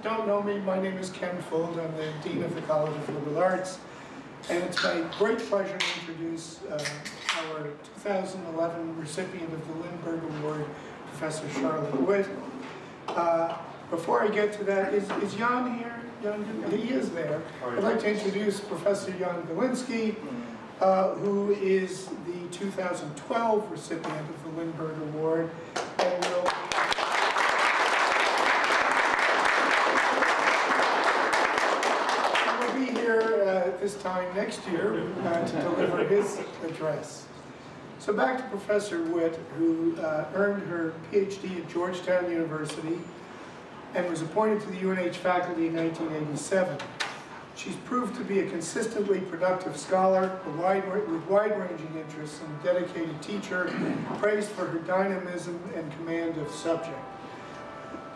don't know me, my name is Ken Fuld. I'm the Dean of the College of Liberal Arts. And it's my great pleasure to introduce our 2011 recipient of the Lindberg Award, Professor Charlotte Witt. Before I get to that, is Jan here? Jan, he is there. I'd like to introduce Professor Jan Galinsky, who is the 2012 recipient of the Lindberg Award, and will be here this time next year to deliver his address. So back to Professor Witt, who earned her PhD at Georgetown University and was appointed to the UNH faculty in 1987. She's proved to be a consistently productive scholar with wide-ranging interests and a dedicated teacher, praised for her dynamism and command of subject.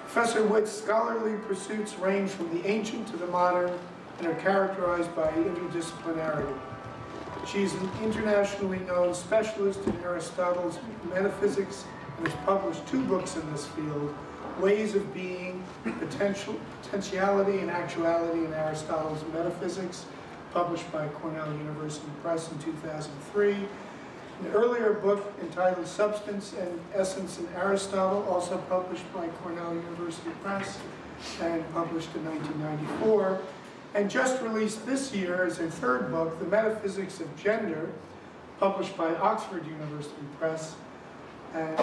Professor Witt's scholarly pursuits range from the ancient to the modern and are characterized by interdisciplinarity. She's an internationally known specialist in Aristotle's metaphysics and has published 2 books in this field: Ways of Being, Potentiality and Actuality in Aristotle's Metaphysics, published by Cornell University Press in 2003. An earlier book entitled Substance and Essence in Aristotle, also published by Cornell University Press and published in 1994. And just released this year is her 3rd book, The Metaphysics of Gender, published by Oxford University Press. And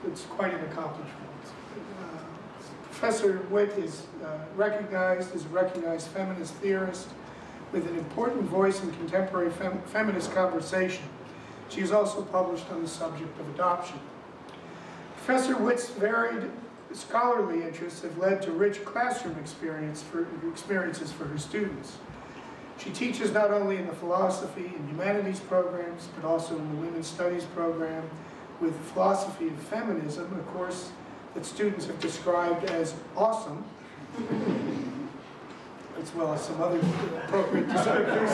it's quite an accomplishment. Professor Witt is recognized as a recognized feminist theorist with an important voice in contemporary feminist conversation. She has also published on the subject of adoption. Professor Witt's varied scholarly interests have led to rich classroom experiences for her students. She teaches not only in the philosophy and humanities programs, but also in the women's studies program, with philosophy of feminism, a course that students have described as awesome, as well as some other appropriate descriptors.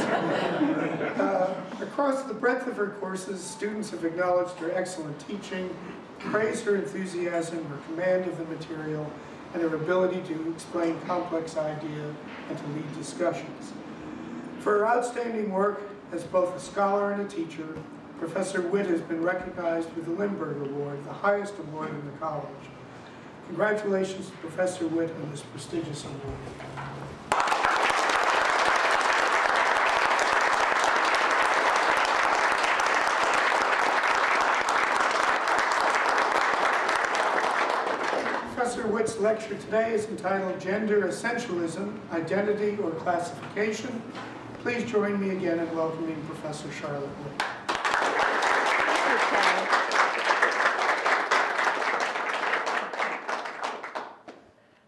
Across the breadth of her courses, students have acknowledged her excellent teaching, praised her enthusiasm, her command of the material, and her ability to explain complex ideas and to lead discussions. For her outstanding work as both a scholar and a teacher, Professor Witt has been recognized with the Lindberg Award, the highest award in the college. Congratulations to Professor Witt on this prestigious award. Professor Witt's lecture today is entitled Gender Essentialism, Identity or Classification. Please join me again in welcoming Professor Charlotte Witt.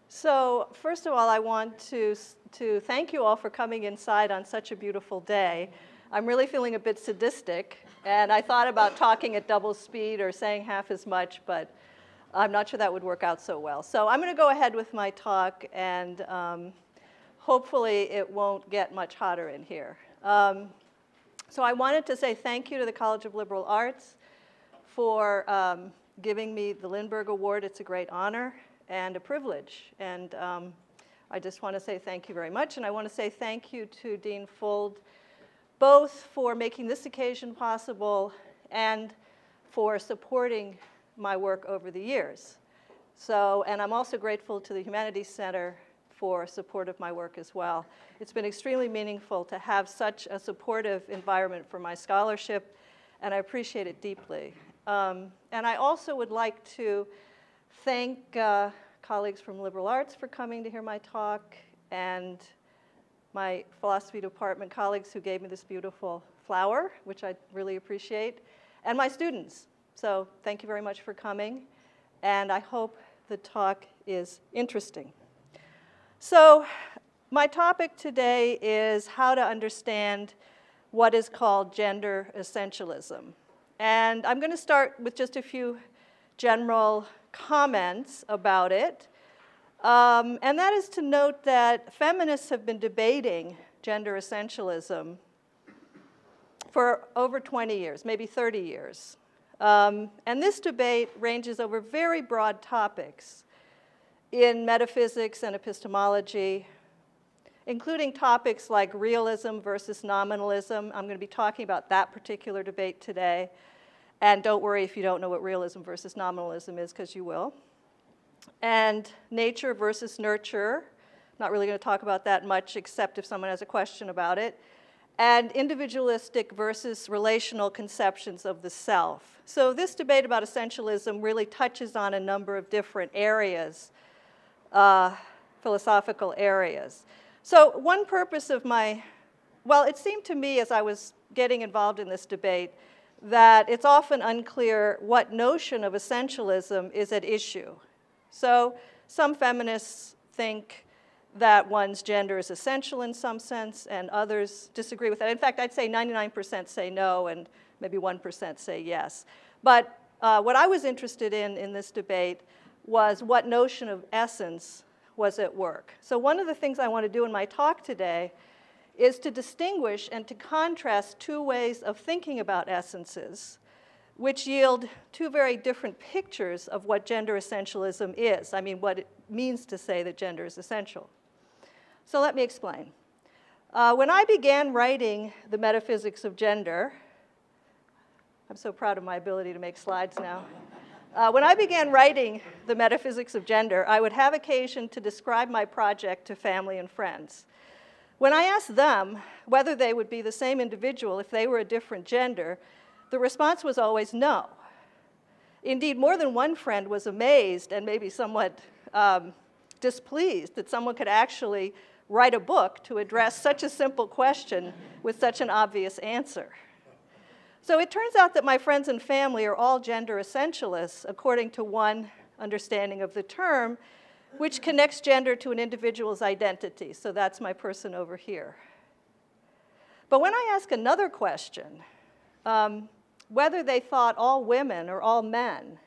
So first of all, I want to thank you all for coming inside on such a beautiful day. I'm really feeling a bit sadistic, and I thought about talking at double speed or saying half as much, but I'm not sure that would work out so well. So I'm going to go ahead with my talk, and hopefully it won't get much hotter in here. So I wanted to say thank you to the College of Liberal Arts for giving me the Lindberg Award. It's a great honor and a privilege. And I just want to say thank you very much. And I want to say thank you to Dean Fuld, both for making this occasion possible and for supporting my work over the years. So, and I'm also grateful to the Humanities Center for support of my work as well. It's been extremely meaningful to have such a supportive environment for my scholarship, and I appreciate it deeply. And I also would like to thank colleagues from liberal arts for coming to hear my talk, and my philosophy department colleagues who gave me this beautiful flower, which I really appreciate, and my students. So thank you very much for coming, and I hope the talk is interesting. So my topic today is how to understand what is called gender essentialism. And I'm going to start with just a few general comments about it. And that is to note that feminists have been debating gender essentialism for over 20 years, maybe 30 years. And this debate ranges over very broad topics. in metaphysics and epistemology, including topics like realism versus nominalism. I'm going to be talking about that particular debate today. And don't worry if you don't know what realism versus nominalism is, because you will. And nature versus nurture. Not really going to talk about that much, except if someone has a question about it. And individualistic versus relational conceptions of the self. So this debate about essentialism really touches on a number of different areas, philosophical areas. So one purpose of well, it seemed to me as I was getting involved in this debate that it's often unclear what notion of essentialism is at issue. So some feminists think that one's gender is essential in some sense, and others disagree with that. In fact, I'd say 99% say no, and maybe 1% say yes. But what I was interested in this debate was what notion of essence was at work. So one of the things I want to do in my talk today is to distinguish and to contrast two ways of thinking about essences, which yield two very different pictures of what gender essentialism is. I mean, what it means to say that gender is essential. So let me explain. When I began writing The Metaphysics of Gender, I'm so proud of my ability to make slides now. When I began writing The Metaphysics of Gender, I would have occasion to describe my project to family and friends. When I asked them whether they would be the same individual if they were a different gender, the response was always no. Indeed, more than one friend was amazed and maybe somewhat displeased that someone could actually write a book to address such a simple question with such an obvious answer. So it turns out that my friends and family are all gender essentialists according to one understanding of the term, which connects gender to an individual's identity. So that's my person over here. But when I ask another question, whether they thought all women or all men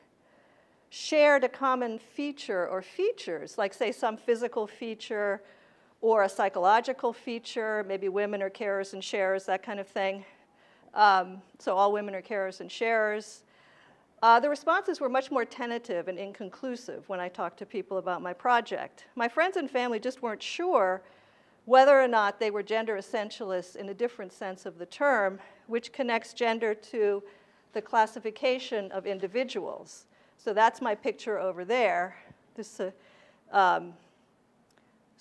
shared a common feature or features, like say some physical feature or a psychological feature, maybe women are carers and sharers, that kind of thing. So all women are carers and sharers. The responses were much more tentative and inconclusive when I talked to people about my project. My friends and family just weren't sure whether or not they were gender essentialists in a different sense of the term, which connects gender to the classification of individuals. So that's my picture over there.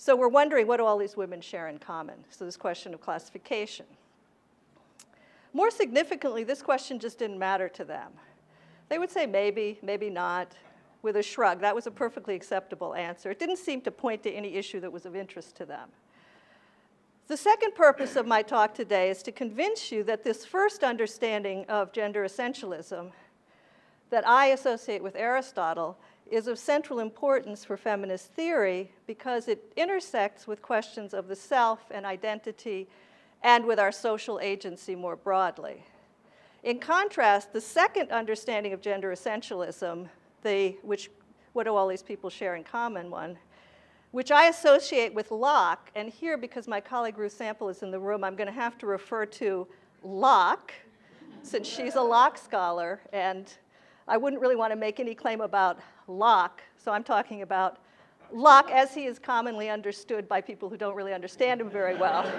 So we're wondering, what do all these women share in common? So this question of classification. More significantly, this question just didn't matter to them. They would say maybe, maybe not, with a shrug. That was a perfectly acceptable answer. It didn't seem to point to any issue that was of interest to them. The second purpose of my talk today is to convince you that this first understanding of gender essentialism that I associate with Aristotle is of central importance for feminist theory because it intersects with questions of the self and identity and with our social agency more broadly. In contrast, the second understanding of gender essentialism, what do all these people share in common one, which I associate with Locke, and here, because my colleague Ruth Sample is in the room, I'm going to have to refer to Locke, since she's a Locke scholar, and I wouldn't really want to make any claim about Locke, so I'm talking about Locke as he is commonly understood by people who don't really understand him very well,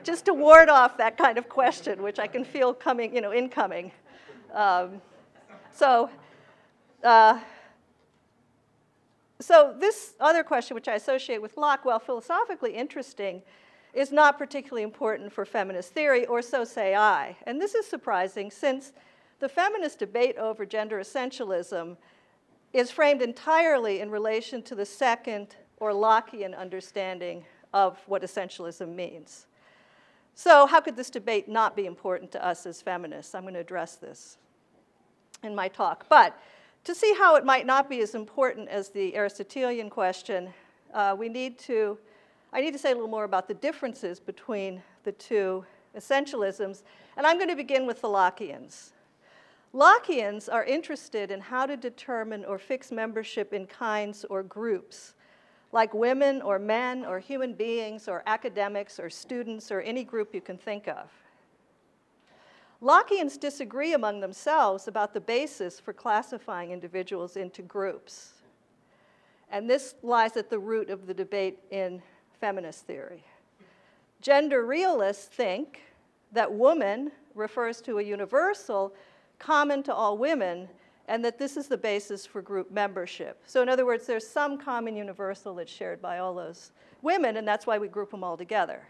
just to ward off that kind of question, which I can feel coming, incoming. So this other question, which I associate with Locke, while philosophically interesting, is not particularly important for feminist theory, or so say I. And this is surprising, since the feminist debate over gender essentialism is framed entirely in relation to the second or Lockean understanding of what essentialism means. So how could this debate not be important to us as feminists? I'm going to address this in my talk. To see how it might not be as important as the Aristotelian question, I need to say a little more about the differences between the two essentialisms, and I'm going to begin with the Lockeans. Lockeans are interested in how to determine or fix membership in kinds or groups, like women or men or human beings or academics or students or any group you can think of. Lockeans disagree among themselves about the basis for classifying individuals into groups. And this lies at the root of the debate in feminist theory. Gender realists think that woman refers to a universal common to all women, and that this is the basis for group membership. So in other words, there's some common universal that's shared by all those women, and that's why we group them all together.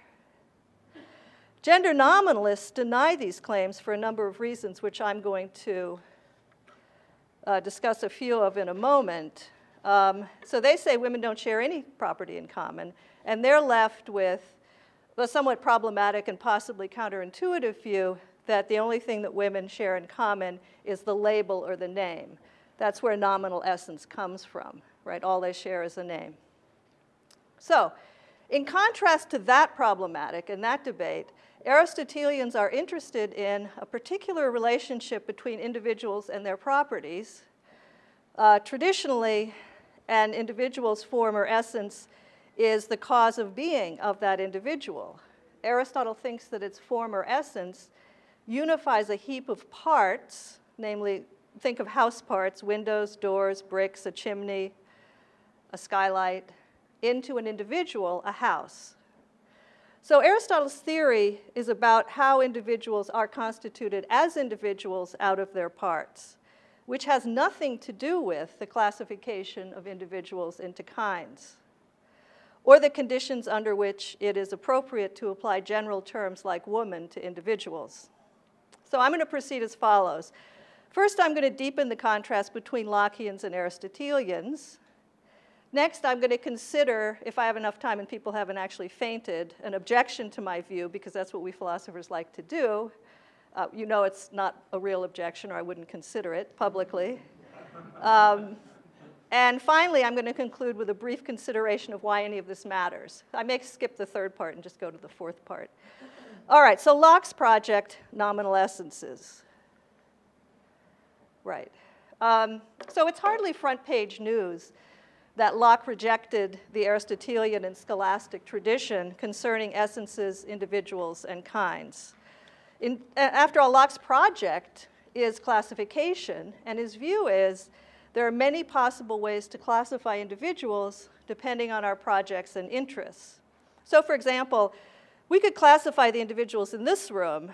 Gender nominalists deny these claims for a number of reasons, which I'm going to discuss a few of in a moment. So they say women don't share any property in common, and they're left with a somewhat problematic and possibly counterintuitive view that the only thing that women share in common is the label or the name. That's where nominal essence comes from, right? All they share is a name. So, in contrast to that problematic and that debate, Aristotelians are interested in a particular relationship between individuals and their properties. Traditionally, an individual's form or essence is the cause of being of that individual. Aristotle thinks that its form or essence unifies a heap of parts, namely, think of house parts, windows, doors, bricks, a chimney, a skylight, into an individual, a house. So Aristotle's theory is about how individuals are constituted as individuals out of their parts, which has nothing to do with the classification of individuals into kinds, or the conditions under which it is appropriate to apply general terms like woman to individuals. So I'm going to proceed as follows. First, I'm going to deepen the contrast between Lockeans and Aristotelians. Next, I'm going to consider, if I have enough time and people haven't actually fainted, an objection to my view, because that's what we philosophers like to do. You know it's not a real objection, or I wouldn't consider it publicly. And finally, I'm going to conclude with a brief consideration of why any of this matters. I may skip the third part and just go to the fourth part. All right, so Locke's project, nominal essences. Right. So it's hardly front page news that Locke rejected the Aristotelian and scholastic tradition concerning essences, individuals, and kinds. After all, Locke's project is classification, and his view is there are many possible ways to classify individuals depending on our projects and interests. So for example, we could classify the individuals in this room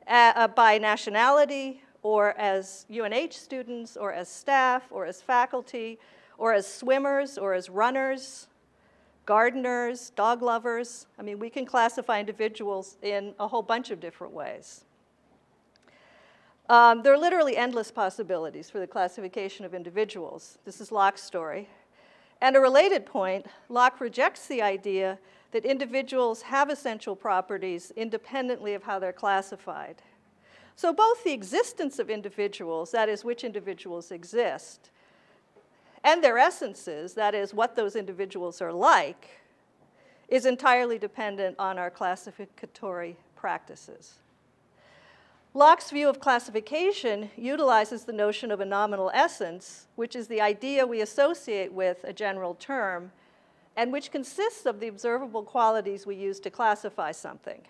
by nationality, or as UNH students, or as staff, or as faculty, or as swimmers, or as runners, gardeners, dog lovers. I mean, we can classify individuals in a whole bunch of different ways. There are literally endless possibilities for the classification of individuals. This is Locke's story. And a related point, Locke rejects the idea that individuals have essential properties independently of how they're classified. So both the existence of individuals, that is, which individuals exist, and their essences, that is, what those individuals are like, is entirely dependent on our classificatory practices. Locke's view of classification utilizes the notion of a nominal essence, which is the idea we associate with a general term, and which consists of the observable qualities we use to classify something.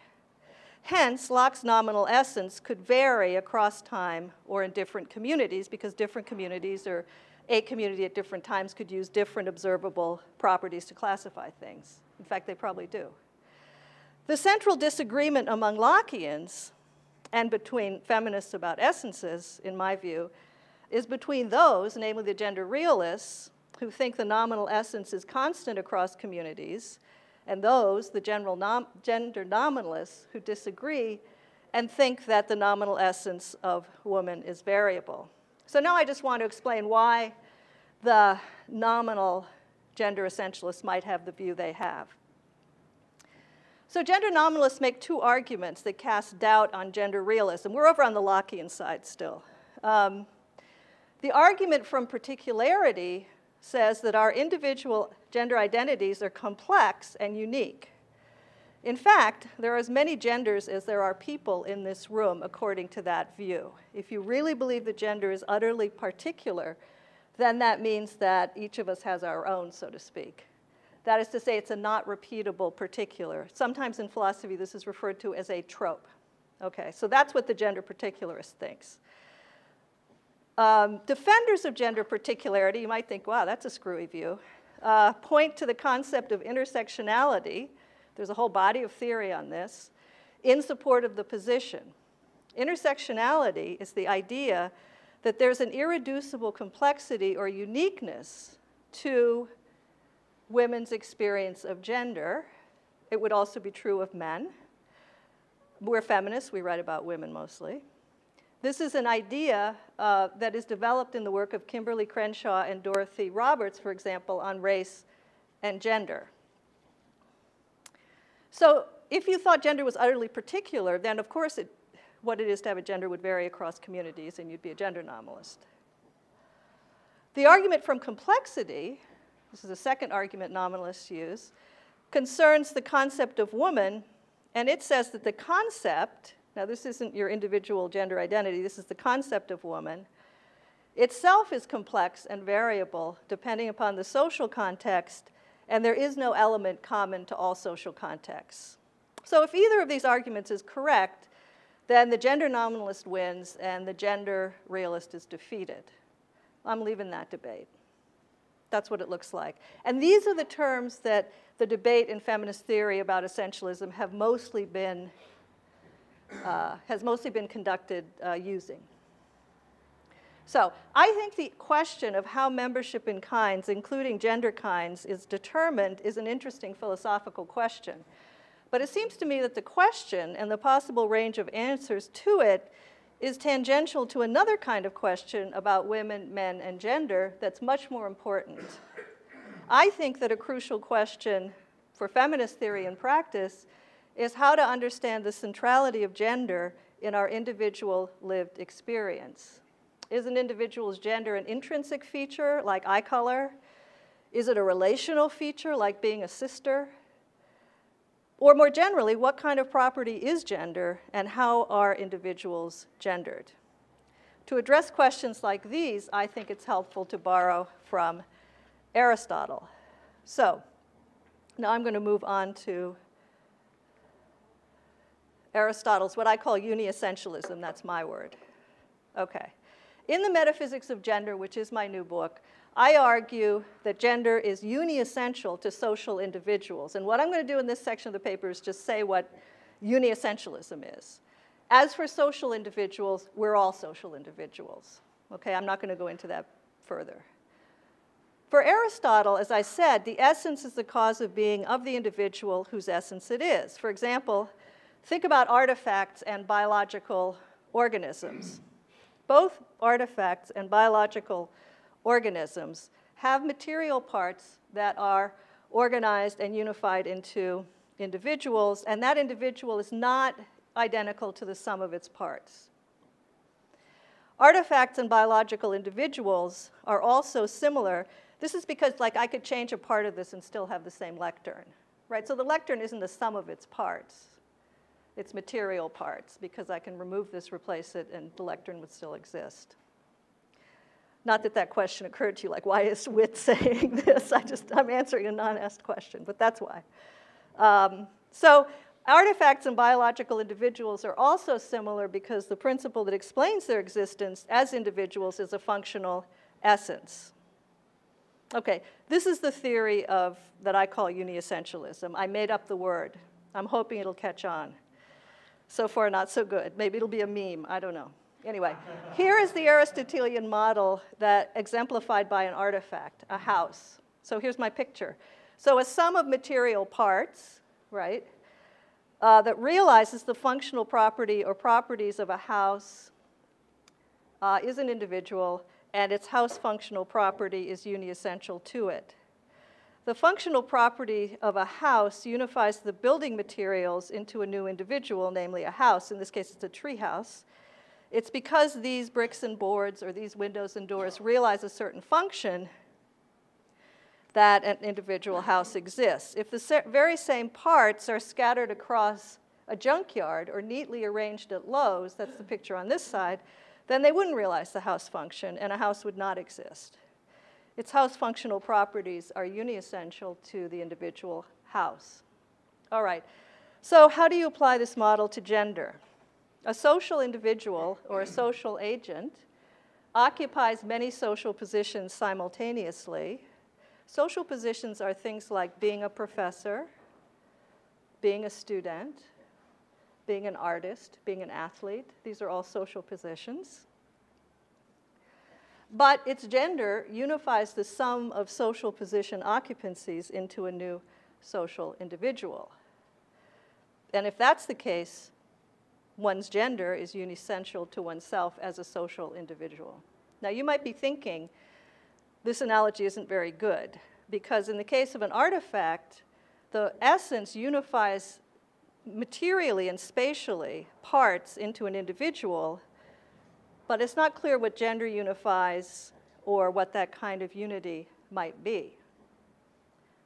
Hence, Locke's nominal essence could vary across time or in different communities, because different communities, or a community at different times, could use different observable properties to classify things. In fact, they probably do. The central disagreement among Lockeans and between feminists about essences, in my view, is between those, namely the gender realists, who think the nominal essence is constant across communities, and those, the gender nominalists, who disagree and think that the nominal essence of woman is variable. So now I just want to explain why the nominal gender essentialists might have the view they have. So gender nominalists make two arguments that cast doubt on gender realism. We're over on the Lockean side still. The argument from particularity says that our individual gender identities are complex and unique. In fact, there are as many genders as there are people in this room, according to that view. If you really believe that gender is utterly particular, then that means that each of us has our own, so to speak. That is to say, it's a not repeatable particular. Sometimes in philosophy, this is referred to as a trope. Okay, so that's what the gender particularist thinks. Defenders of gender particularity, you might think, wow, that's a screwy view, point to the concept of intersectionality. There's a whole body of theory on this in support of the position. Intersectionality is the idea that there's an irreducible complexity or uniqueness to women's experience of gender. It would also be true of men. We're feminists, we write about women mostly. This is an idea that is developed in the work of Kimberly Crenshaw and Dorothy Roberts, for example, on race and gender. So if you thought gender was utterly particular, then of course what it is to have a gender would vary across communities, and you'd be a gender nominalist. The argument from complexity, this is a second argument nominalists use, concerns the concept of woman, and it says that the concept, now this isn't your individual gender identity, this is the concept of woman, itself is complex and variable depending upon the social context, and there is no element common to all social contexts. So if either of these arguments is correct, then the gender nominalist wins and the gender realist is defeated. I'm leaving that debate. That's what it looks like. And these are the terms that the debate in feminist theory about essentialism has mostly been conducted using. So I think the question of how membership in kinds, including gender kinds, is determined is an interesting philosophical question. But it seems to me that the question and the possible range of answers to it is tangential to another kind of question about women, men, and gender that's much more important. I think that a crucial question for feminist theory and practice is how to understand the centrality of gender in our individual lived experience. Is an individual's gender an intrinsic feature, like eye color? Is it a relational feature, like being a sister? Or more generally, what kind of property is gender, and how are individuals gendered? To address questions like these, I think it's helpful to borrow from Aristotle. So now I'm going to move on to Aristotle's, what I call uniessentialism. That's my word. Okay. In the Metaphysics of Gender, which is my new book, I argue that gender is uniessential to social individuals. And what I'm going to do in this section of the paper is just say what uniessentialism is. As for social individuals, we're all social individuals. Okay, I'm not going to go into that further. For Aristotle, as I said, the essence is the cause of being of the individual whose essence it is. For example, think about artifacts and biological organisms. Both artifacts and biological organisms have material parts that are organized and unified into individuals, and that individual is not identical to the sum of its parts. Artifacts and biological individuals are also similar. This is because, like, I could change a part of this and still have the same lectern, right? So the lectern isn't the sum of its parts. It's material parts, because I can remove this, replace it, and the lectern would still exist. Not that that question occurred to you, like, why is Witt saying this? I'm answering a non-asked question, but that's why. So artifacts and biological individuals are also similar because the principle that explains their existence as individuals is a functional essence. Okay, this is the theory that I call uniessentialism. I made up the word. I'm hoping it'll catch on. So far, not so good. Maybe it'll be a meme. I don't know. Anyway, here is the Aristotelian model that exemplified by an artifact, a house. So here's my picture. So a sum of material parts, right, that realizes the functional property or properties of a house is an individual, and its house functional property is uniessential to it. The functional property of a house unifies the building materials into a new individual, namely a house. In this case, it's a tree house. It's because these bricks and boards or these windows and doors realize a certain function that an individual house exists. If the very same parts are scattered across a junkyard or neatly arranged at Lowe's, that's the picture on this side, then they wouldn't realize the house function, and a house would not exist. Its house functional properties are uniessential to the individual house. All right, so how do you apply this model to gender? A social individual or a social agent occupies many social positions simultaneously. Social positions are things like being a professor, being a student, being an artist, being an athlete. These are all social positions. But its gender unifies the sum of social position occupancies into a new social individual. And if that's the case, one's gender is unessential to oneself as a social individual. Now, you might be thinking, this analogy isn't very good, because in the case of an artifact, the essence unifies materially and spatially parts into an individual, but it's not clear what gender unifies or what that kind of unity might be.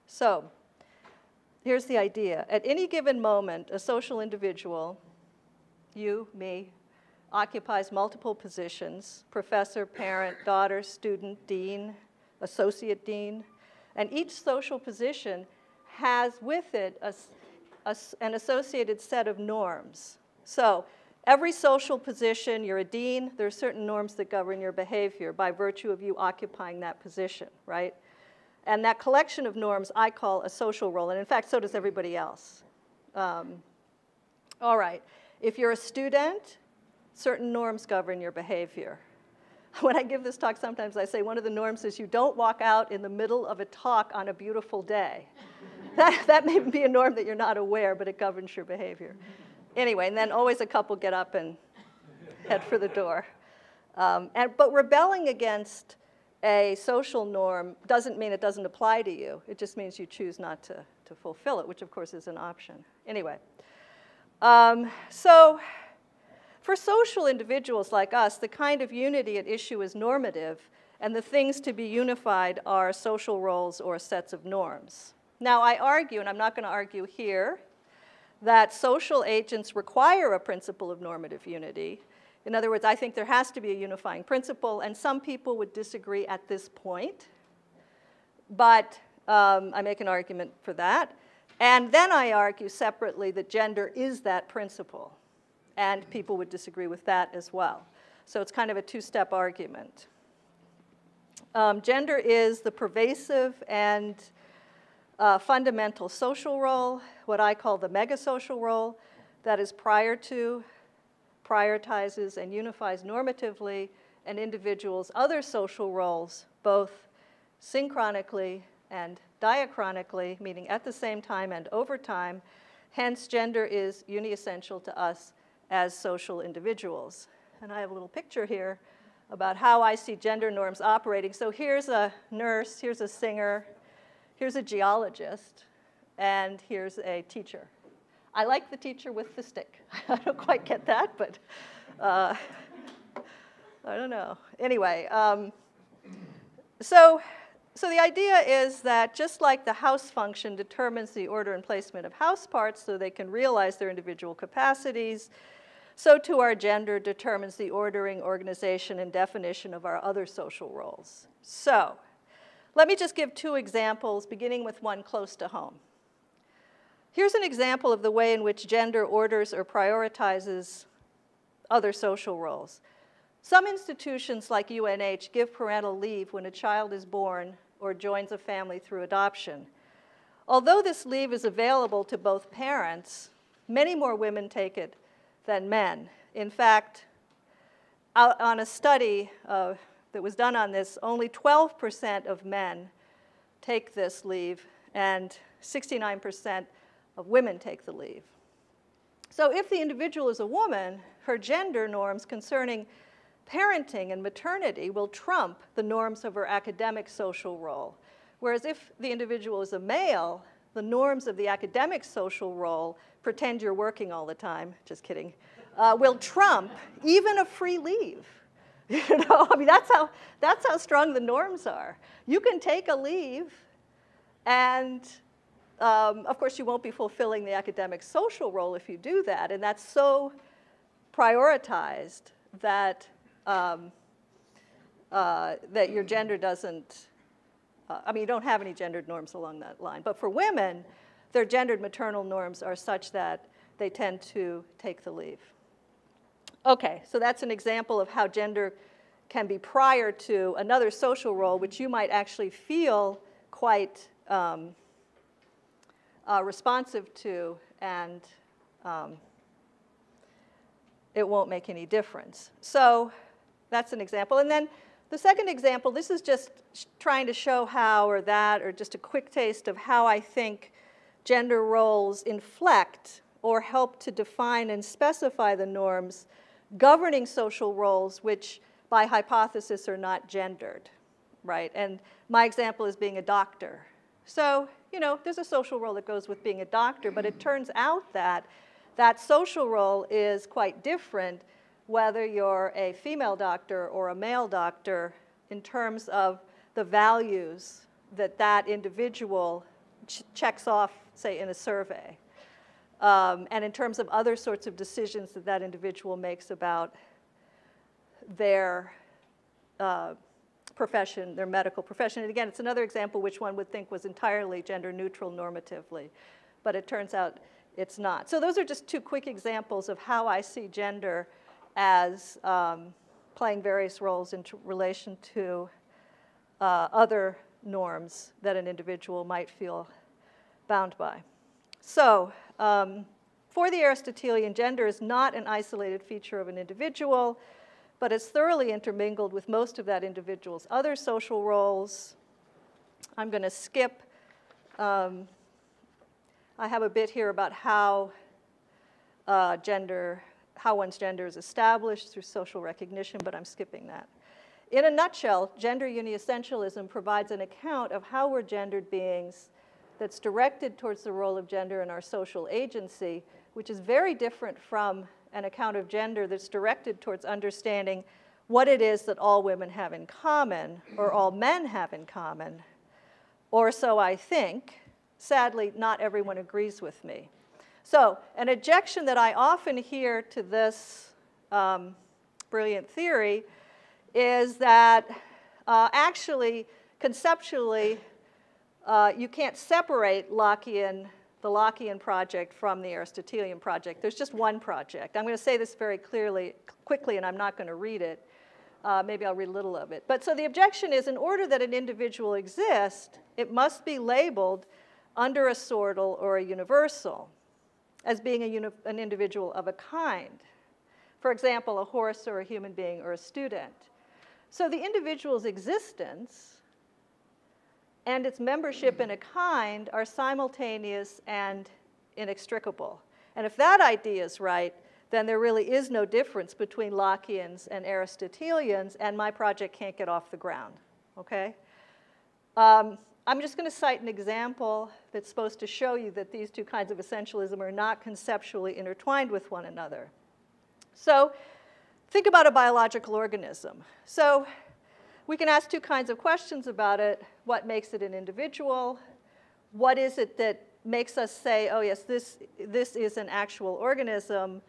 So, here's the idea. At any given moment, a social individual, you, me, occupies multiple positions: professor, parent, daughter, student, dean, associate dean. And each social position has with it an associated set of norms. So every social position, you're a dean, there are certain norms that govern your behavior by virtue of you occupying that position, right? And that collection of norms I call a social role, and in fact, so does everybody else. All right, if you're a student, certain norms govern your behavior. When I give this talk, sometimes I say one of the norms is you don't walk out in the middle of a talk on a beautiful day. That may be a norm that you're not aware, but it governs your behavior. Anyway, and then always a couple get up and head for the door. But rebelling against a social norm doesn't mean it doesn't apply to you. It just means you choose not to fulfill it, which of course is an option. Anyway, so for social individuals like us, the kind of unity at issue is normative, and the things to be unified are social roles or sets of norms. Now, I argue, and I'm not going to argue here, that social agents require a principle of normative unity. In other words, I think there has to be a unifying principle, and some people would disagree at this point. But I make an argument for that. And then I argue separately that gender is that principle. And people would disagree with that as well. So it's kind of a two-step argument. Gender is the pervasive and fundamental social role, what I call the megasocial role, that is prior to, prioritizes, and unifies normatively an individual's other social roles, both synchronically and diachronically, meaning at the same time and over time. Hence, gender is uniessential to us as social individuals. And I have a little picture here about how I see gender norms operating. So here's a nurse, here's a singer, here's a geologist, and here's a teacher. I like the teacher with the stick. I don't quite get that, but I don't know. Anyway, so the idea is that just like the house function determines the order and placement of house parts so they can realize their individual capacities, so too our gender determines the ordering, organization, and definition of our other social roles. So let me just give two examples, beginning with one close to home. Here's an example of the way in which gender orders or prioritizes other social roles. Some institutions like UNH give parental leave when a child is born or joins a family through adoption. Although this leave is available to both parents, many more women take it than men. In fact, on a study that was done on this, only 12% of men take this leave, and 69% of women take the leave. So if the individual is a woman, her gender norms concerning parenting and maternity will trump the norms of her academic social role. Whereas if the individual is a male, the norms of the academic social role, pretend you're working all the time, just kidding, will trump even a free leave. You know, I mean, that's how strong the norms are. You can take a leave, and of course you won't be fulfilling the academic social role if you do that, and that's so prioritized that that your gender doesn't, I mean, you don't have any gendered norms along that line. But for women, their gendered maternal norms are such that they tend to take the leave. Okay, so that's an example of how gender can be prior to another social role, which you might actually feel quite responsive to, and it won't make any difference. So that's an example. And then the second example, this is just trying to show how, or that, or just a quick taste of how I think gender roles inflect or help to define and specify the norms governing social roles which by hypothesis are not gendered, right? And my example is being a doctor. So, you know, there's a social role that goes with being a doctor, but it turns out that that social role is quite different whether you're a female doctor or a male doctor in terms of the values that that individual checks off, say, in a survey, and in terms of other sorts of decisions that that individual makes about their profession, their medical profession. And again, it's another example which one would think was entirely gender neutral normatively, but it turns out it's not. So those are just two quick examples of how I see gender as playing various roles in relation to other norms that an individual might feel bound by. So for the Aristotelian, gender is not an isolated feature of an individual, but it's thoroughly intermingled with most of that individual's other social roles. I'm going to skip. I have a bit here about how one's gender is established through social recognition, but I'm skipping that. In a nutshell, gender uniessentialism provides an account of how we're gendered beings that's directed towards the role of gender in our social agency, which is very different from an account of gender that's directed towards understanding what it is that all women have in common, or all men have in common, or so I think. Sadly, not everyone agrees with me. So an objection that I often hear to this brilliant theory is that actually, conceptually, you can't separate the Lockean project from the Aristotelian project. There's just one project. I'm going to say this very quickly, and I'm not going to read it. Maybe I'll read a little of it. But so the objection is, in order that an individual exist, it must be labeled under a sortal or a universal as being an individual of a kind. For example, a horse or a human being or a student. So the individual's existence and its membership in a kind are simultaneous and inextricable. And if that idea is right, then there really is no difference between Lockeans and Aristotelians, and my project can't get off the ground, okay? I'm just going to cite an example that's supposed to show you that these two kinds of essentialism are not conceptually intertwined with one another. So think about a biological organism. So we can ask two kinds of questions about it. What makes it an individual? What is it that makes us say, oh yes, this is an actual organism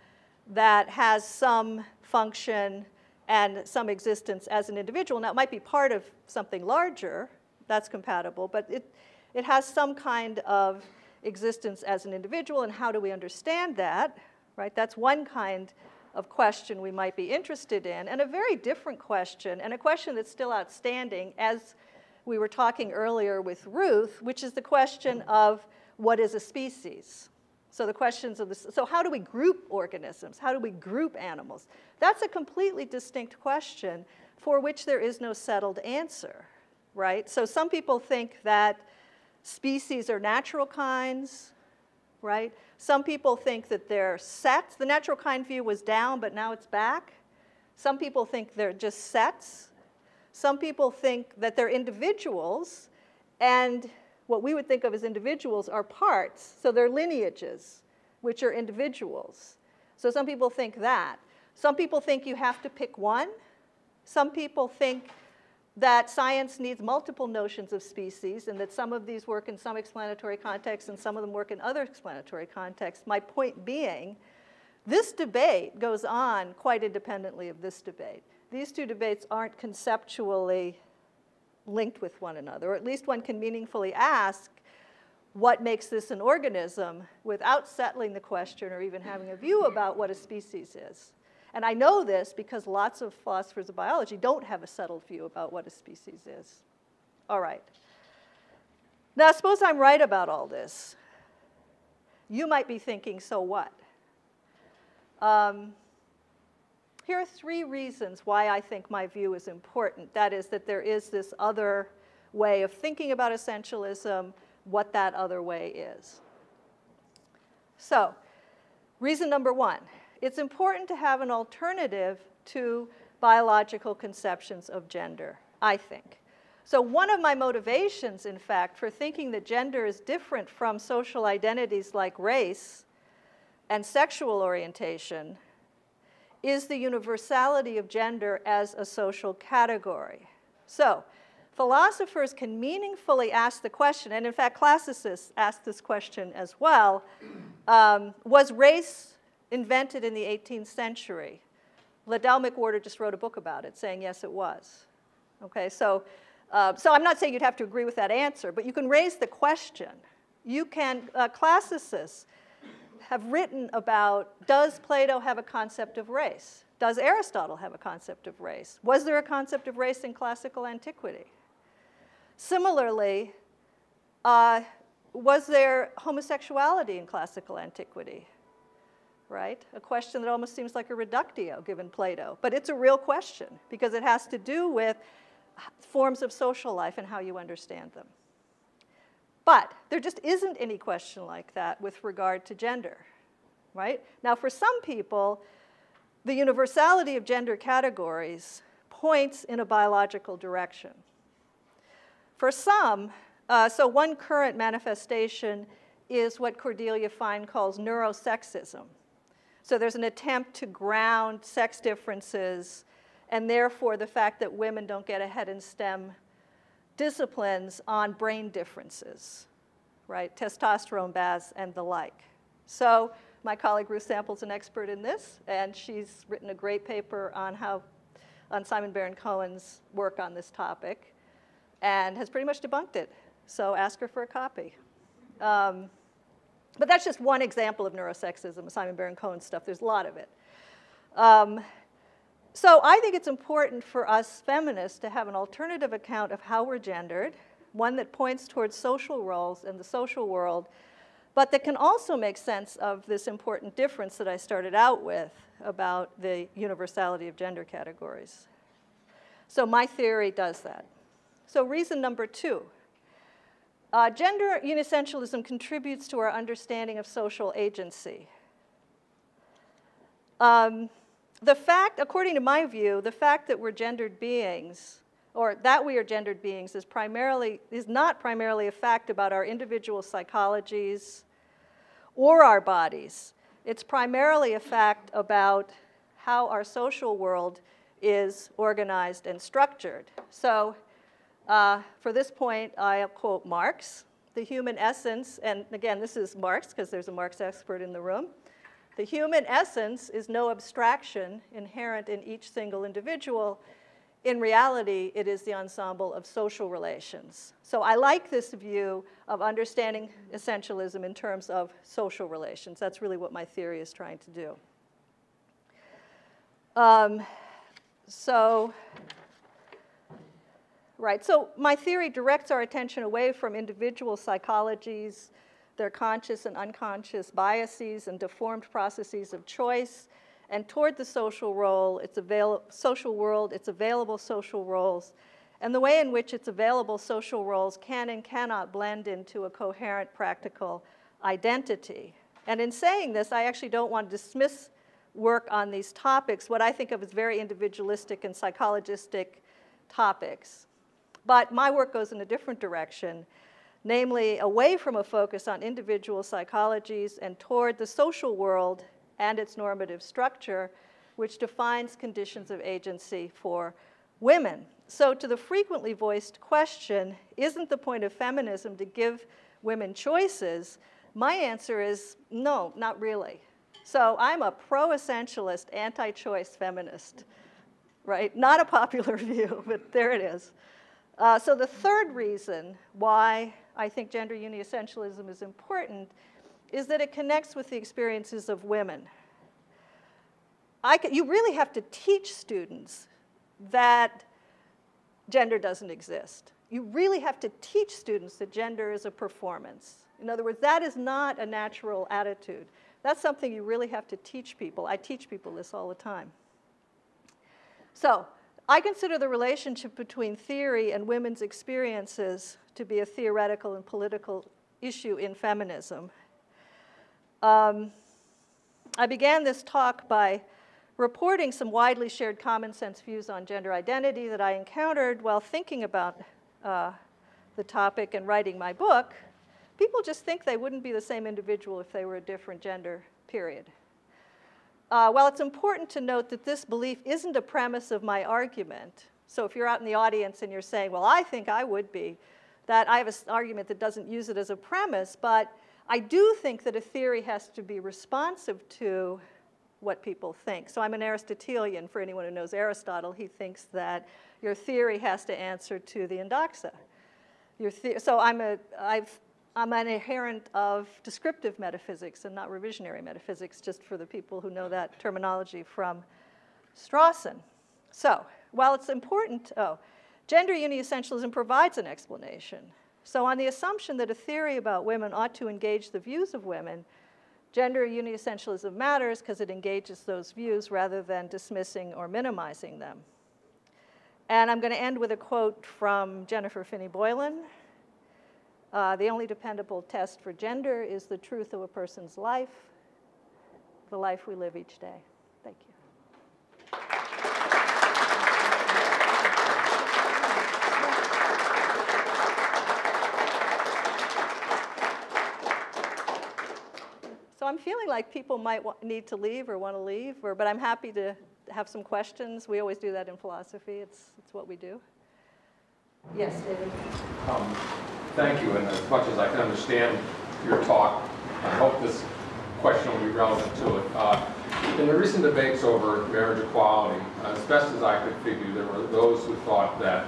that has some function and some existence as an individual? Now, it might be part of something larger. That's compatible. But it has some kind of existence as an individual, and how do we understand that? Right? That's one kind of question we might be interested in, and a very different question, and a question that's still outstanding, as we were talking earlier with Ruth, which is the question of what is a species? So the questions of this, so how do we group organisms? How do we group animals? That's a completely distinct question for which there is no settled answer, right? So some people think that species are natural kinds, right? Some people think that they're sets. The natural kind view was down, but now it's back. Some people think they're just sets. Some people think that they're individuals, and what we would think of as individuals are parts. So they're lineages, which are individuals. So some people think that. Some people think you have to pick one. Some people think that science needs multiple notions of species, and that some of these work in some explanatory contexts and some of them work in other explanatory contexts. My point being, this debate goes on quite independently of this debate. These two debates aren't conceptually linked with one another, or at least one can meaningfully ask what makes this an organism without settling the question or even having a view about what a species is. And I know this because lots of philosophers of biology don't have a settled view about what a species is. All right. Now, suppose I'm right about all this. You might be thinking, so what? Here are 3 reasons why I think my view is important. That is, that there is this other way of thinking about essentialism, what that other way is. So, reason number 1, it's important to have an alternative to biological conceptions of gender, I think. So one of my motivations, in fact, for thinking that gender is different from social identities like race and sexual orientation is the universality of gender as a social category. So philosophers can meaningfully ask the question, and in fact classicists ask this question as well, was race invented in the 18th century? Liddell McWhorter just wrote a book about it saying yes it was. Okay, so I'm not saying you'd have to agree with that answer, but you can raise the question. You can, classicists have written about, does Plato have a concept of race? Does Aristotle have a concept of race? Was there a concept of race in classical antiquity? Similarly, was there homosexuality in classical antiquity? Right? A question that almost seems like a reductio given Plato. But it's a real question because it has to do with forms of social life and how you understand them. But there just isn't any question like that with regard to gender, right? Now, for some people, the universality of gender categories points in a biological direction. For some, so one current manifestation is what Cordelia Fine calls neurosexism. So there's an attempt to ground sex differences and therefore the fact that women don't get ahead in STEM disciplines on brain differences, right? Testosterone baths and the like. So my colleague Ruth Sample's an expert in this, and she's written a great paper on Simon Baron-Cohen's work on this topic and has pretty much debunked it. So ask her for a copy. But that's just one example of neurosexism, Simon Baron-Cohen stuff. There's a lot of it. So I think it's important for us feminists to have an alternative account of how we're gendered, one that points towards social roles in the social world, but that can also make sense of this important difference that I started out with about the universality of gender categories. So my theory does that. So reason number 2. Gender uniessentialism contributes to our understanding of social agency. The fact, according to my view, the fact that we're gendered beings, or that we are gendered beings, is not primarily a fact about our individual psychologies or our bodies. It's primarily a fact about how our social world is organized and structured. So for this point, I'll quote Marx, the human essence, and again, this is Marx because there's a Marx expert in the room. The human essence is no abstraction inherent in each single individual. In reality, it is the ensemble of social relations. So I like this view of understanding essentialism in terms of social relations. That's really what my theory is trying to do. So my theory directs our attention away from individual psychologies, their conscious and unconscious biases and deformed processes of choice, and toward the social world, its available social roles, and the way in which its available social roles can and cannot blend into a coherent practical identity. And in saying this, I actually don't want to dismiss work on these topics, what I think of as very individualistic and psychologistic topics. But my work goes in a different direction, namely away from a focus on individual psychologies and toward the social world and its normative structure, which defines conditions of agency for women. So to the frequently voiced question, isn't the point of feminism to give women choices? My answer is no, not really. So I'm a pro-essentialist, anti-choice feminist, right? Not a popular view, but there it is. So the third reason why I think gender uniessentialism is important is that it connects with the experiences of women. you really have to teach students that gender doesn't exist. You really have to teach students that gender is a performance. In other words, that is not a natural attitude. That's something you really have to teach people. I teach people this all the time. So I consider the relationship between theory and women's experiences to be a theoretical and political issue in feminism. I began this talk by reporting some widely shared common sense views on gender identity that I encountered while thinking about the topic and writing my book. People just think they wouldn't be the same individual if they were a different gender, period. While it's important to note that this belief isn't a premise of my argument, so if you're out in the audience and you're saying, well, I think I would be, that I have an argument that doesn't use it as a premise, but I do think that a theory has to be responsive to what people think. So I'm an Aristotelian. For anyone who knows Aristotle, he thinks that your theory has to answer to the endoxa. So I'm an adherent of descriptive metaphysics and not revisionary metaphysics, just for the people who know that terminology from Strawson. So while it's important, gender uniessentialism provides an explanation. So on the assumption that a theory about women ought to engage the views of women, gender uniessentialism matters because it engages those views rather than dismissing or minimizing them. And I'm going to end with a quote from Jennifer Finney Boylan. The only dependable test for gender is the truth of a person's life, the life we live each day. Thank you. So I'm feeling like people might need to leave or want to leave, but I'm happy to have some questions. We always do that in philosophy. It's what we do. Yes, David. Thank you, and as much as I can understand your talk, I hope this question will be relevant to it. In the recent debates over marriage equality, as best as I could figure, there were those who thought that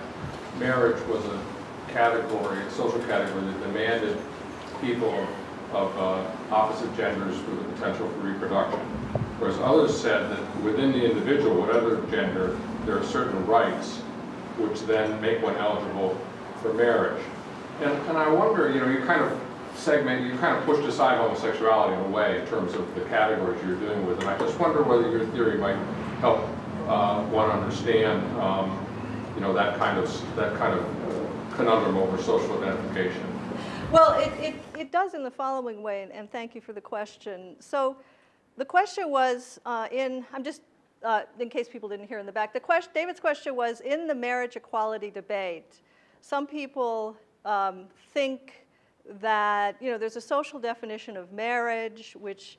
marriage was a category, a social category that demanded people of opposite genders with the potential for reproduction. Whereas others said that within the individual, whatever gender, there are certain rights which then make one eligible for marriage. And I wonder, you kind of pushed aside homosexuality in a way in terms of the categories you're dealing with. And I just wonder whether your theory might help one understand, that kind of conundrum over social identification. Well, it does in the following way, and thank you for the question. So the question was in case people didn't hear in the back, David's question was, in the marriage equality debate, some people think that, there's a social definition of marriage, which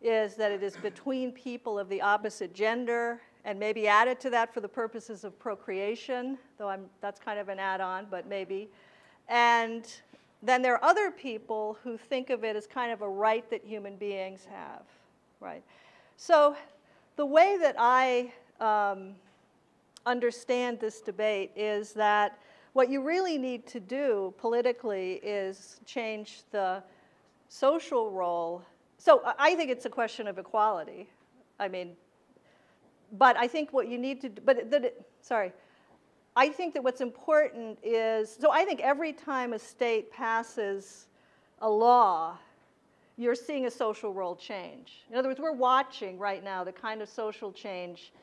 is that it is between people of the opposite gender, and maybe added to that for the purposes of procreation, though that's kind of an add-on, but maybe. And then there are other people who think of it as kind of a right that human beings have, right? So the way that I understand this debate is that what you really need to do politically is change the social role. So I think it's a question of equality. But I think what you need to do, I think that what's important is, so I think every time a state passes a law, you're seeing a social role change. In other words, we're watching right now the kind of social change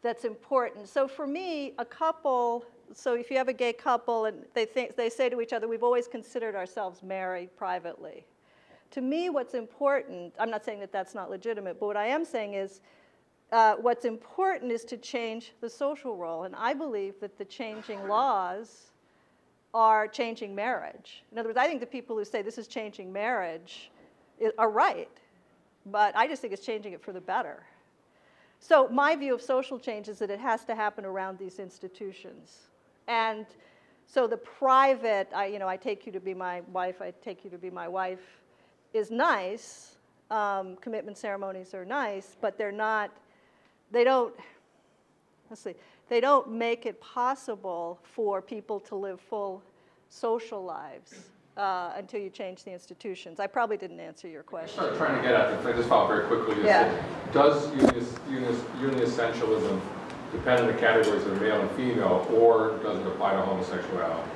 that's important. So for me, a couple, so if you have a gay couple and they say to each other, we've always considered ourselves married privately. To me, what's important, I'm not saying that that's not legitimate, but what I am saying is what's important is to change the social role. And I believe that the changing laws are changing marriage. In other words, I think the people who say this is changing marriage are right, but I just think it's changing it for the better. So my view of social change is that it has to happen around these institutions. And so the private, I take you to be my wife, I take you to be my wife, is nice. Commitment ceremonies are nice, but they don't make it possible for people to live full social lives. until you change the institutions. I probably didn't answer your question. I'm trying to get at this. I just found very quickly. Yeah. Does Uniessentialism depend on the categories of male and female, or does it apply to homosexuality?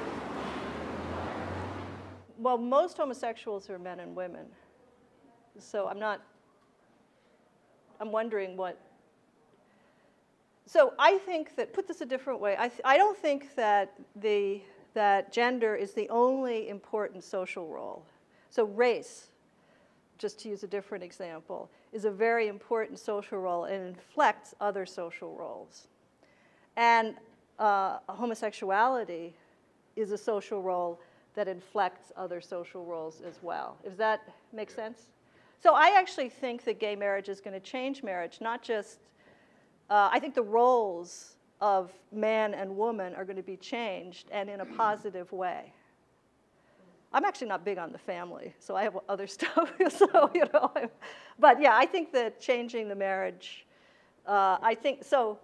Well, most homosexuals are men and women. So I'm wondering what. So I think that, put this a different way, I don't think that that gender is the only important social role. So race, just to use a different example, is a very important social role and inflects other social roles. And homosexuality is a social role that inflects other social roles as well. Does that make sense? So I actually think that gay marriage is going to change marriage, not just, I think the roles of man and woman are going to be changed, and in a positive way. I'm actually not big on the family, so I have other stuff, so, you know. But yeah, I think that changing the marriage, I think, so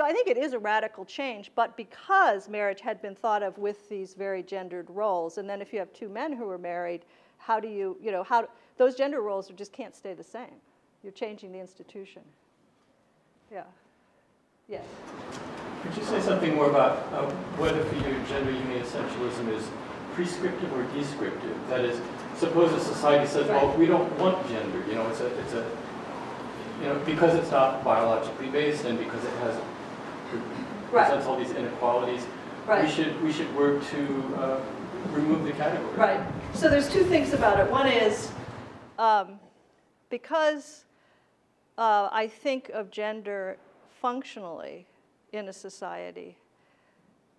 I think it is a radical change, but because marriage had been thought of with these very gendered roles, and then if you have two men who are married, how do you, those gender roles just can't stay the same. You're changing the institution. Yeah. Yes. Could you say something more about whether for you gender uniessentialism is prescriptive or descriptive? That is, suppose a society says, well, we don't want gender. It's a because it's not biologically based and because it has presents all these inequalities. Right. We should work to remove the category. Right. So there's two things about it. One is because I think of gender functionally in a society,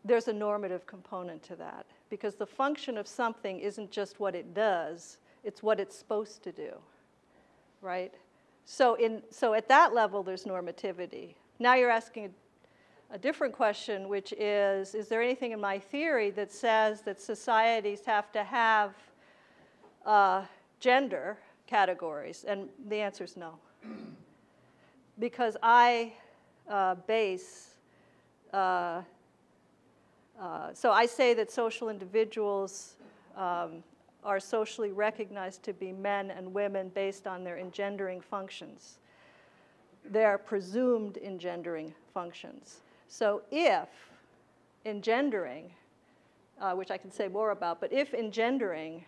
there's a normative component to that. Because the function of something isn't just what it does, it's what it's supposed to do, right? So at that level, there's normativity. Now you're asking a different question, which is there anything in my theory that says that societies have to have gender categories? And the answer is no. Because I so I say that social individuals are socially recognized to be men and women based on their engendering functions. They're presumed engendering functions. So if engendering, which I can say more about, but if engendering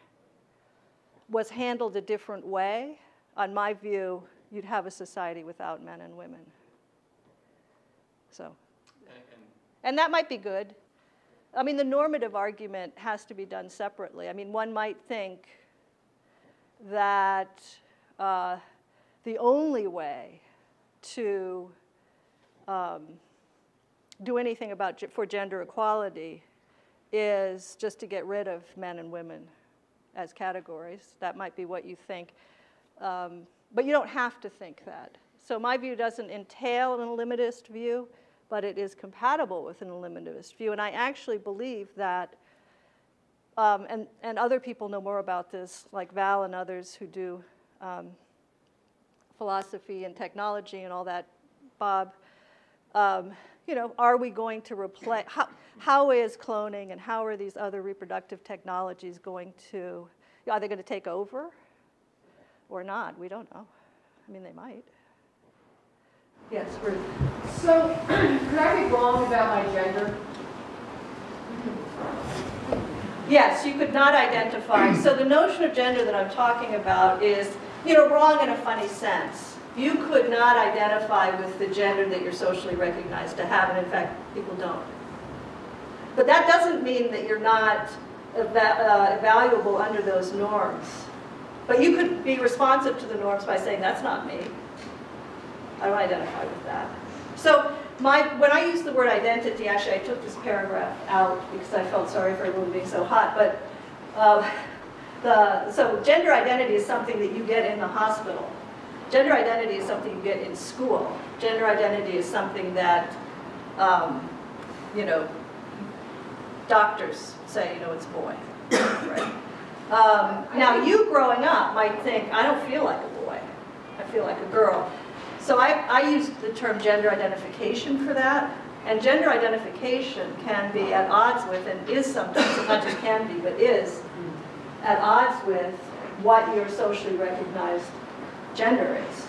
was handled a different way, on my view, you'd have a society without men and women. So, and that might be good. I mean, the normative argument has to be done separately. I mean, one might think that the only way to do anything for gender equality is just to get rid of men and women as categories. That might be what you think. But you don't have to think that. So my view doesn't entail an eliminist view, but it is compatible with an eliminist view. And I actually believe that, and other people know more about this, like Val and others who do philosophy and technology and all that, Bob, are we going to replace, how is cloning and how are these other reproductive technologies going to, are they going to take over or not? We don't know. I mean, they might. Yes, Ruth. So, could I be wrong about my gender? Yes, you could not identify. So the notion of gender that I'm talking about is, wrong in a funny sense. You could not identify with the gender that you're socially recognized to have, and in fact, people don't. But that doesn't mean that you're not valuable under those norms. But you could be responsive to the norms by saying, that's not me. I don't identify with that. So when I use the word identity, actually I took this paragraph out because I felt sorry for everyone being so hot, but so gender identity is something that you get in the hospital. Gender identity is something you get in school. Gender identity is something that, doctors say, it's boy, right? Now you growing up might think, I don't feel like a boy, I feel like a girl. So I use the term gender identification for that. And gender identification can be at odds with, and is sometimes, not just can be, but is at odds with what your socially recognized gender is.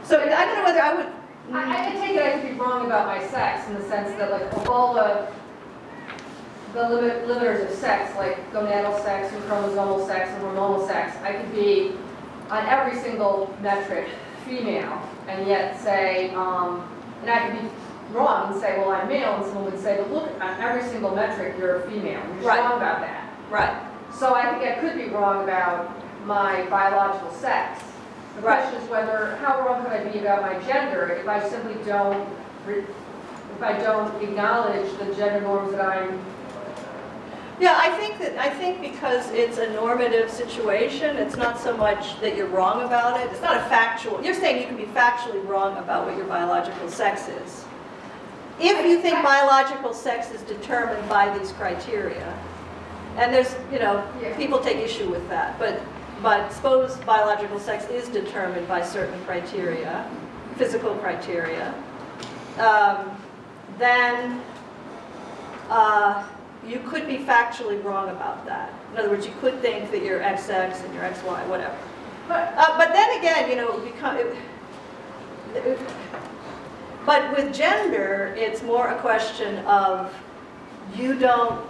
So I don't know whether I would... I take it I could be wrong about my sex in the sense that, like, of all the limiters of sex, like gonadal sex and chromosomal sex and hormonal sex, I could be on every single metric female, and yet say, and I could be wrong and say, well, I'm male, and someone would say, but look, on every single metric, you're a female. You're just wrong about that. Right. So I think I could be wrong about my biological sex. The question is whether, how wrong could I be about my gender if I simply don't, acknowledge the gender norms that I'm... Yeah, I think because it's a normative situation, it's not so much that you're wrong about it. It's not a factual. You're saying you can be factually wrong about what your biological sex is. If you think biological sex is determined by these criteria, and there's, you know, people take issue with that, but suppose biological sex is determined by certain criteria, physical criteria, then you could be factually wrong about that. In other words, you could think that you're XX and you're XY, whatever. But then again, you know, but with gender, it's more a question of you don't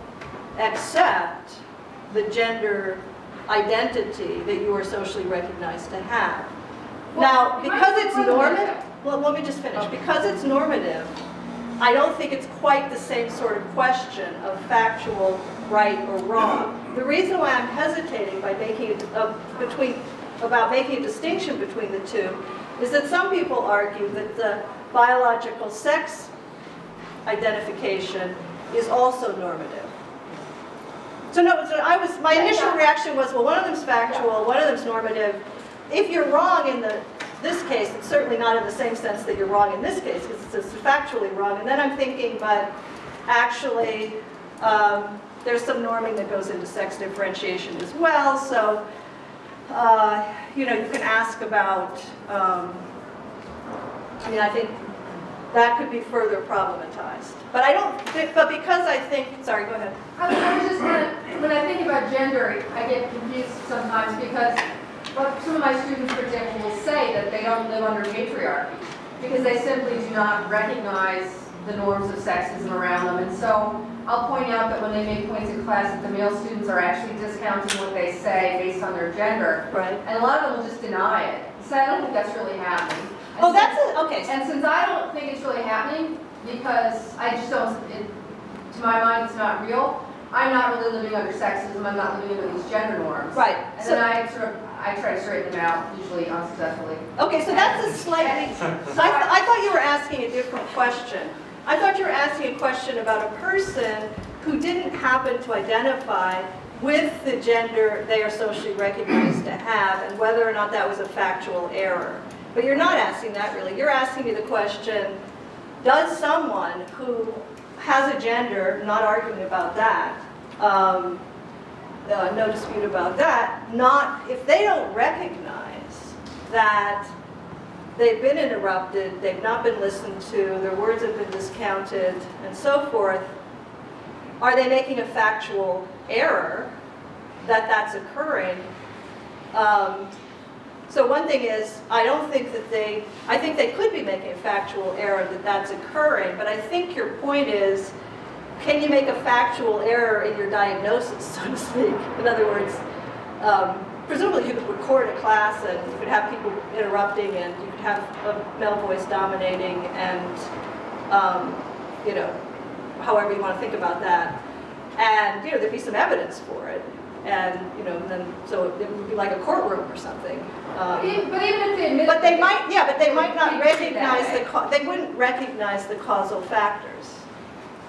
accept the gender identity that you are socially recognized to have. Now, because it's normative, well, let me just finish. Because it's normative, I don't think it's quite the same sort of question of factual right or wrong. The reason why I'm hesitating by making about making a distinction between the two is that some people argue that the biological sex identification is also normative. So no, my initial reaction was, well, one of them's factual, one of them's normative. If you're wrong in this case, it's certainly not in the same sense that you're wrong in this case, because it's factually wrong. And then I'm thinking, but actually, there's some norming that goes into sex differentiation as well. So, you know, you can ask about, I mean, I think that could be further problematized. But I don't think, but because I think, sorry, go ahead. I was just gonna, when I think about gender, I get confused sometimes because some of my students, for example, will say that they don't live under patriarchy because they simply do not recognize the norms of sexism around them. And so I'll point out that when they make points in class that the male students are actually discounting what they say based on their gender. Right. And a lot of them will just deny it. So I don't think that's really happening. And oh, that's it. Okay. And since I don't think it's really happening, because I just don't, to my mind, it's not real, I'm not really living under sexism, I'm not living under these gender norms. Right. And so then I try to straighten them out, usually unsuccessfully. Okay, so that's a slightly, so I thought you were asking a different question. I thought you were asking a question about a person who didn't happen to identify with the gender they are socially recognized to have, and whether or not that was a factual error. But you're not asking that really. You're asking me the question, does someone who has a gender, not arguing about that, no dispute about that, if they don't recognize that they've been interrupted, they've not been listened to, their words have been discounted, and so forth, are they making a factual error that that's occurring? So one thing is, I think they could be making a factual error that that's occurring, but I think your point is, can you make a factual error in your diagnosis, so to speak? In other words, presumably you could record a class and you could have people interrupting and you could have a male voice dominating and, you know, however you want to think about that. And, you know, there'd be some evidence for it. And, you know, then, so it would be like a courtroom or something. But even if they admit but they might not recognize they wouldn't recognize the causal factors.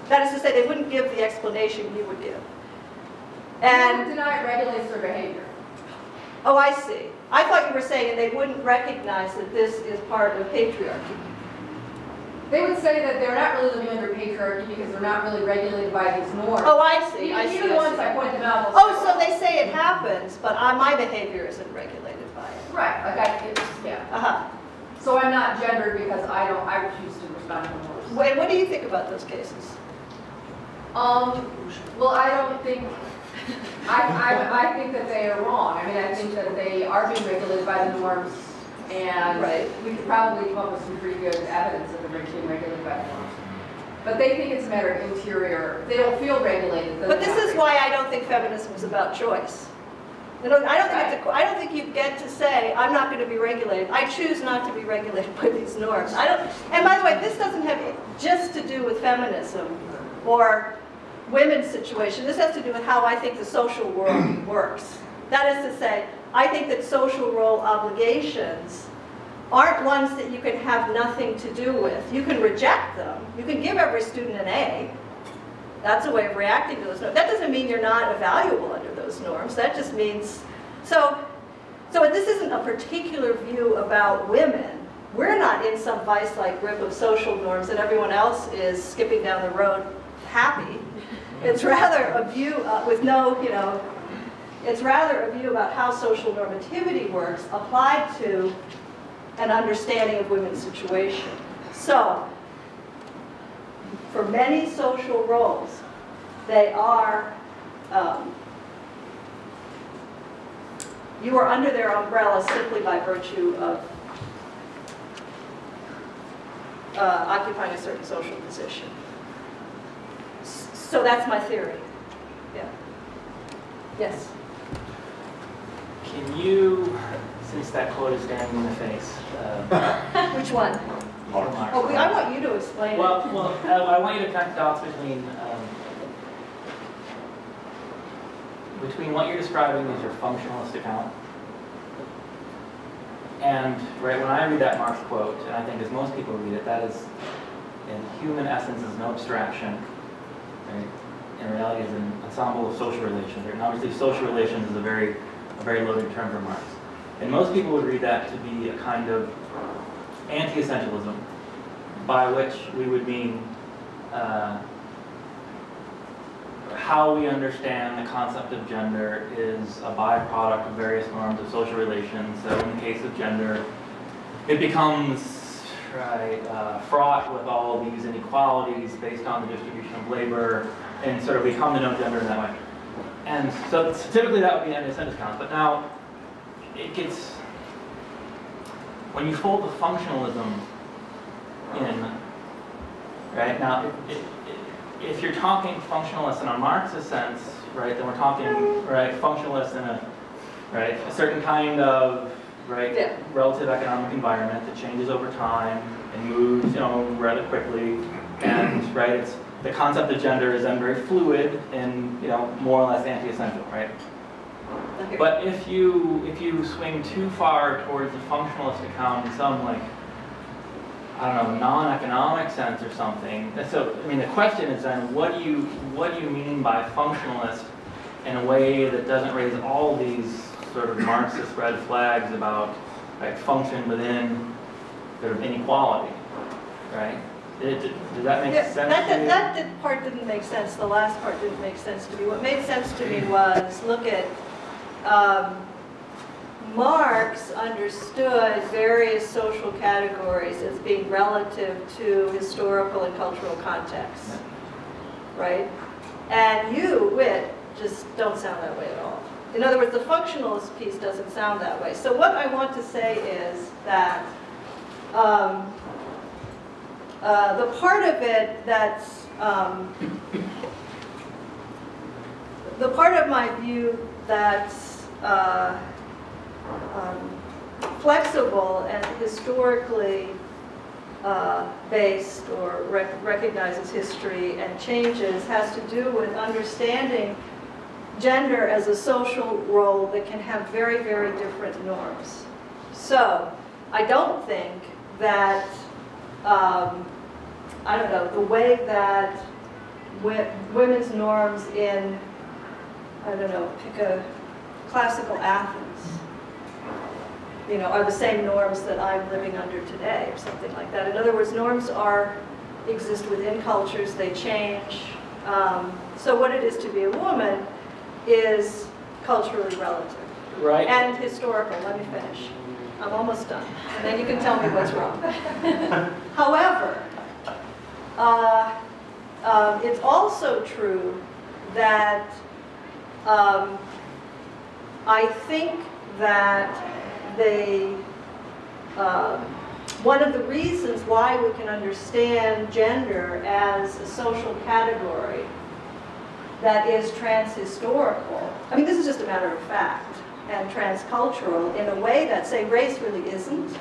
That is to say, they wouldn't give the explanation you would give. And deny it regulates their behavior. Oh, I see. I thought you were saying they wouldn't recognize that this is part of patriarchy. They would say that they're not really living under patriarchy because they're not really regulated by these norms. Oh, I see. Even once I point them out. Oh, so they say it happens, but my behavior isn't regulated by it. Right. Like yeah. Uh-huh. So I'm not gendered because I refuse to by norms. Wait, what do you think about those cases? Well, I don't think, I think that they are wrong. I mean, I think that they are being regulated by the norms, and we could probably come up with some pretty good evidence that they're being regulated by the norms. But they think it's a matter of interior, they don't feel regulated. But this is why I don't think feminism is about choice. You know, I don't think you get to say, I'm not going to be regulated. I choose not to be regulated by these norms. And by the way, this doesn't have just to do with feminism or women's situation. This has to do with how I think the social world works. That is to say, I think that social role obligations aren't ones that you can have nothing to do with. You can reject them. You can give every student an A. That's a way of reacting to those norms. That doesn't mean you're not evaluable under those norms. That just means, so this isn't a particular view about women. We're not in some vice-like grip of social norms and everyone else is skipping down the road happy. It's rather a view with no, you know, it's rather a view about how social normativity works applied to an understanding of women's situation. So, for many social roles, they are, you are under their umbrella simply by virtue of occupying a certain social position. So that's my theory. Yeah. Yes? Can you, since that quote is staring in the face, Which one? Marx. Oh, I want you to explain it. Well, I want you to connect the dots between what you're describing as your functionalist account. And right when I read that Marx quote, and I think as most people read it, that is, in human essence, is no abstraction. Right? In reality, is an ensemble of social relations. And obviously, social relations is a very loaded term for Marx. And most people would read that to be a kind of anti-essentialism, by which we would mean how we understand the concept of gender is a byproduct of various norms of social relations. So in the case of gender, it becomes fraught with all these inequalities based on the distribution of labor, and sort of we come to know gender in that way. And so typically that would be an anti-essentialist account. But now it gets, when you fold the functionalism in, right, now if you're talking functionalist in a Marxist sense, right, then we're talking, right, functionalist in a certain kind of, relative economic environment that changes over time and moves, you know, rather quickly, and, right, it's, the concept of gender is then very fluid and, you know, more or less anti-essential, right? Okay. But if you swing too far towards the functionalist account in some, like, I don't know, non-economic sense or something. So, I mean, the question is then, what do you mean by functionalist in a way that doesn't raise all these sort of Marxist red flags about, like, function within sort of inequality, right? Does that make sense to you? That part didn't make sense. The last part didn't make sense to me. What made sense to me was, look at, Marx understood various social categories as being relative to historical and cultural contexts, right? And you, Witt, just don't sound that way at all. In other words, the functionalist piece doesn't sound that way. So what I want to say is that the part of it that's, the part of my view that's flexible and historically based or recognizes history and changes has to do with understanding gender as a social role that can have very, very different norms. So I don't think that, I don't know, the way that women's norms in, I don't know, pick a classical Athens, you know, are the same norms that I'm living under today, or something like that. In other words, norms exist within cultures, they change. So what it is to be a woman is culturally relative. Right. And historical. Let me finish. I'm almost done. And then you can tell me what's wrong. However, It's also true that I think that one of the reasons why we can understand gender as a social category that is transhistorical, I mean, this is just a matter of fact, and transcultural in a way that, say, race really isn't.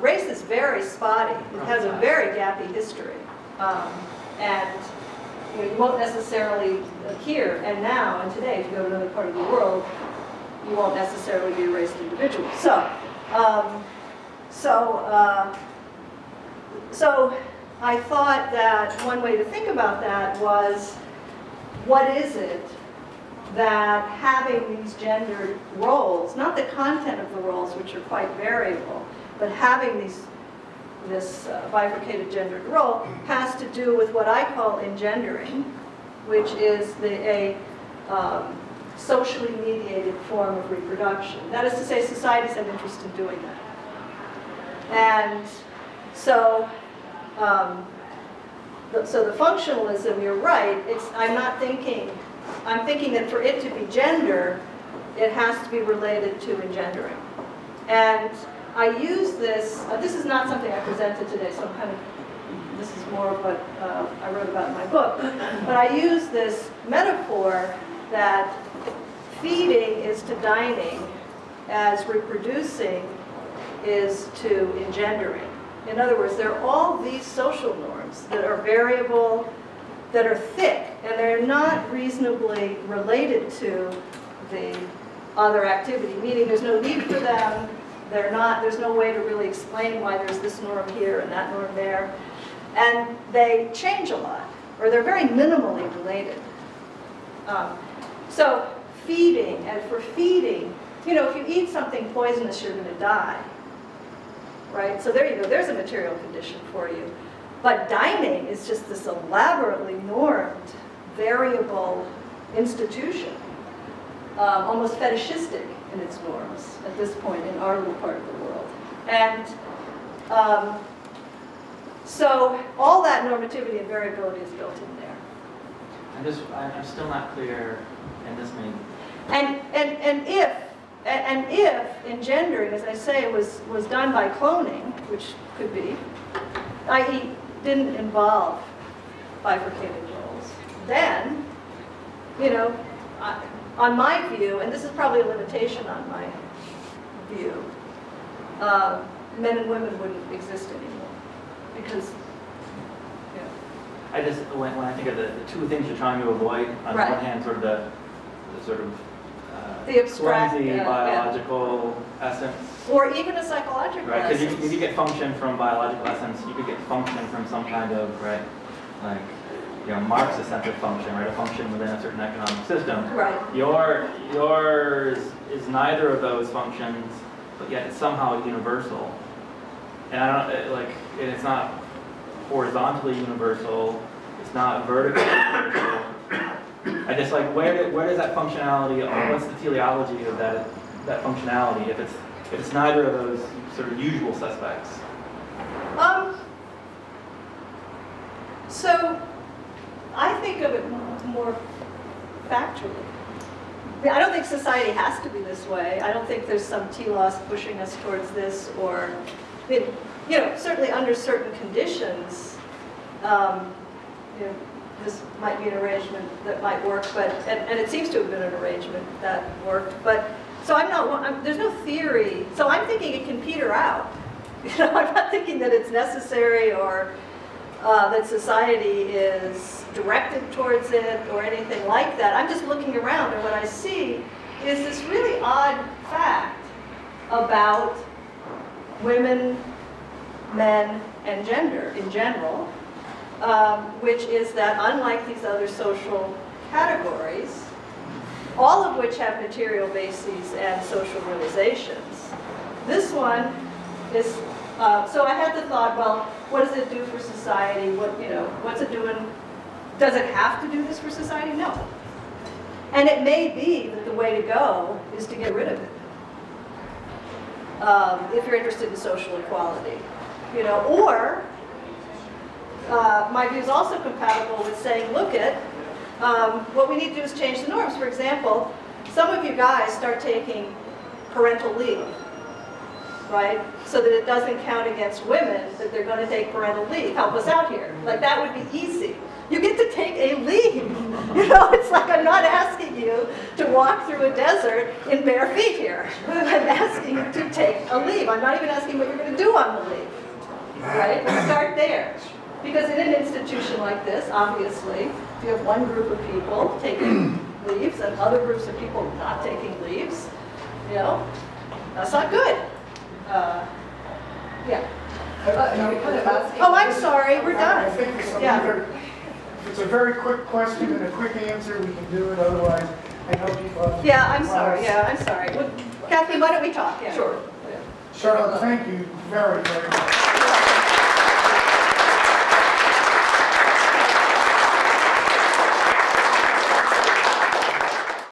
Race is very spotty. It has a very gappy history. And you won't necessarily, here and now and today, if you go to another part of the world, you won't necessarily be a raced individual. So I thought that one way to think about that was, what is it that having these gendered roles, not the content of the roles, which are quite variable, but having this bifurcated gendered role has to do with what I call engendering, which is a socially mediated form of reproduction. That is to say, societies have interest in doing that. And so, so the functionalism, you're right, I'm thinking that for it to be gender, it has to be related to engendering. And I use this is not something I presented today, so this is more of what I wrote about in my book, but I use this metaphor that feeding is to dining as reproducing is to engendering. In other words, there are all these social norms that are variable, that are thick, and they're not reasonably related to the other activity, meaning there's no need for them, there's no way to really explain why there's this norm here and that norm there. And they change a lot, or they're very minimally related. So feeding, and for feeding, you know, if you eat something poisonous, you're going to die. Right? So there you go, there's a material condition for you. But dining is just this elaborately normed, variable institution, almost fetishistic in its norms at this point in our little part of the world. And so all that normativity and variability is built in there. I'm still not clear, and this may... And if engendering, as I say, was done by cloning, which could be, i.e. didn't involve bifurcated roles, then, you know, on my view, and this is probably a limitation on my view, men and women wouldn't exist anymore. Because, you know. When I think of the two things you're trying to avoid, on Right. the one hand, sort of the sort of The abstract, clumsy biological essence. Or even a psychological Right, because essence. you could get function from biological essence, you could get function from some kind of, right, like, you know, Marxist sense of function, right, a function within a certain economic system. Right. Yours is neither of those functions, but yet it's somehow universal. And I don't, like, it's not horizontally universal, it's not vertically universal. I just like, where does that functionality, or what's the teleology of that functionality if it's neither of those sort of usual suspects? So I think of it more factually. I don't think society has to be this way. I don't think there's some telos pushing us towards this, or, you know, certainly under certain conditions, you know, this might be an arrangement that might work, but, and it seems to have been an arrangement that worked, but, so there's no theory, so I'm thinking it can peter out. You know, I'm not thinking that it's necessary or that society is directed towards it or anything like that. I'm just looking around, and what I see is this really odd fact about women, men, and gender in general, which is that unlike these other social categories, all of which have material bases and social realizations, this one is, so I had the thought, well, what does it do for society? What's it doing? Does it have to do this for society? No. And it may be that the way to go is to get rid of it, if you're interested in social equality, you know, or my view is also compatible with saying, look at, what we need to do is change the norms. For example, some of you guys start taking parental leave, right? So that it doesn't count against women that they're going to take parental leave. Help us out here. Like, that would be easy. You get to take a leave. You know, it's like I'm not asking you to walk through a desert in bare feet here. I'm asking you to take a leave. I'm not even asking what you're going to do on the leave, right? Let's start there. Because in an institution like this, obviously, if you have one group of people taking leaves and other groups of people not taking leaves, you know, that's not good. Yeah. Oh, I'm sorry, we're done. I think it's Yeah. it's a very quick question and a quick answer. We can do it. Otherwise, I know people have. Yeah, I'm sorry. Yeah, I'm sorry. Well, Kathy, why don't we talk? Yeah. Sure. Charlotte, thank you very, very much.